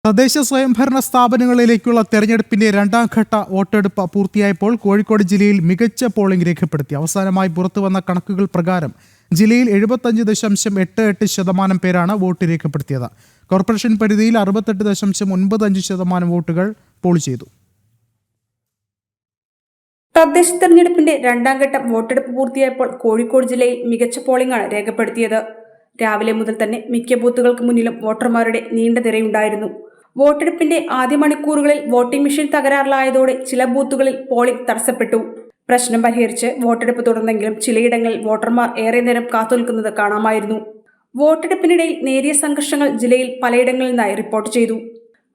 തദ്ദേശ സ്വയംഭരണ സ്ഥാപനങ്ങളിലേക്കുള്ള തെരഞ്ഞെടുപ്പിന്റെ രണ്ടാം ഘട്ട വോട്ടെടുപ്പ് പൂർത്തിയായപ്പോൾ കോഴിക്കോട് ജില്ലയിൽ മികച്ച പോളിംഗ് രേഖപ്പെടുത്തി. അവസാനമായി പുറത്തുവന്ന കണക്കുകൾ പ്രകാരം ജില്ലയിൽ 75.88% പേരാണ് വോട്ട് രേഖപ്പെടുത്തിയത്. കോർപ്പറേഷൻ പരിധിയിൽ 68.95% വോട്ടുകൾ പോൾ ചെയ്തു. തദ്ദേശ തെരഞ്ഞെടുപ്പിന്റെ രണ്ടാം ഘട്ടം വോട്ടെടുപ്പ് പൂർത്തിയായപ്പോൾ കോഴിക്കോട് ജില്ലയിൽ മികച്ച പോളിംഗാണ് രേഖപ്പെടുത്തിയത്. രാവിലെ മുതൽ തന്നെ മിക്ക ബൂത്തുകൾക്ക് മുന്നിലും വോട്ടർമാരുടെ നീണ്ട നിരയുണ്ടായിരുന്നു. വോട്ടെടുപ്പിന്റെ ആദ്യ മണിക്കൂറുകളിൽ വോട്ടിംഗ് മെഷീൻ തകരാറിലായതോടെ ചില ബൂത്തുകളിൽ പോളിംഗ് തടസ്സപ്പെട്ടു. പ്രശ്നം പരിഹരിച്ച് വോട്ടെടുപ്പ് തുടർന്നെങ്കിലും ചിലയിടങ്ങളിൽ വോട്ടർമാർ ഏറെ നേരം കാത്തുനിൽക്കുന്നത് കാണാമായിരുന്നു. വോട്ടെടുപ്പിനിടയിൽ നേരിയ സംഘർഷങ്ങൾ ജില്ലയിൽ പലയിടങ്ങളിൽ നിന്നായി റിപ്പോർട്ട് ചെയ്തു.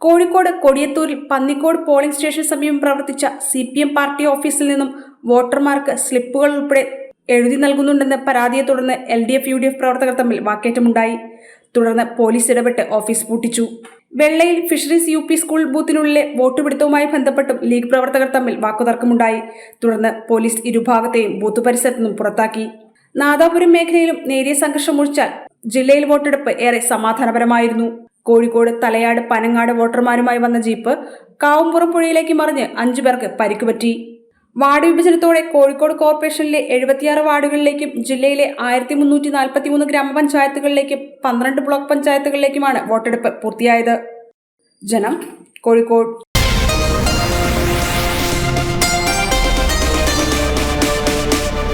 കോഴിക്കോട് കൊടിയത്തൂരിൽ പന്നിക്കോട് പോളിംഗ് സ്റ്റേഷൻ സമീപം പ്രവർത്തിച്ച CPM പാർട്ടി ഓഫീസിൽ നിന്നും വോട്ടർമാർക്ക് സ്ലിപ്പുകൾ ഉൾപ്പെടെ എഴുതി നൽകുന്നുണ്ടെന്ന് പരാതിയെ തുടർന്ന് LDF UDF പ്രവർത്തകർ തമ്മിൽ വാക്കേറ്റമുണ്ടായി. തുടർന്ന് പോലീസ് ഇടപെട്ട് ഓഫീസ് പൂട്ടിച്ചു. വെള്ളയിൽ ഫിഷറീസ് UP സ്കൂൾ ബൂത്തിനുള്ളിലെ വോട്ടുപിടുത്തവുമായി ബന്ധപ്പെട്ടും ലീഗ് പ്രവർത്തകർ തമ്മിൽ വാക്കുതർക്കമുണ്ടായി. തുടർന്ന് പോലീസ് ഇരുഭാഗത്തെയും ബൂത്ത് പരിസരത്തു നിന്നും പുറത്താക്കി. നാദാപുരം മേഖലയിലും നേരിയ സംഘർഷം ഒഴിച്ചാൽ ജില്ലയിൽ വോട്ടെടുപ്പ് ഏറെ സമാധാനപരമായിരുന്നു. കോഴിക്കോട് തലയാട് പനങ്ങാട് വോട്ടർമാരുമായി വന്ന ജീപ്പ് കാവുംപുറം പുഴയിലേക്ക് മറിഞ്ഞ് 5 പേർക്ക് പരിക്കുപറ്റി. വാർഡ് വിഭജനത്തോടെ കോഴിക്കോട് കോർപ്പറേഷനിലെ 76 വാർഡുകളിലേക്കും ജില്ലയിലെ 1343 ഗ്രാമപഞ്ചായത്തുകളിലേക്കും 12 ബ്ലോക്ക് പഞ്ചായത്തുകളിലേക്കുമാണ് വോട്ടെടുപ്പ് പൂർത്തിയായത്. ജനം, കോഴിക്കോട്.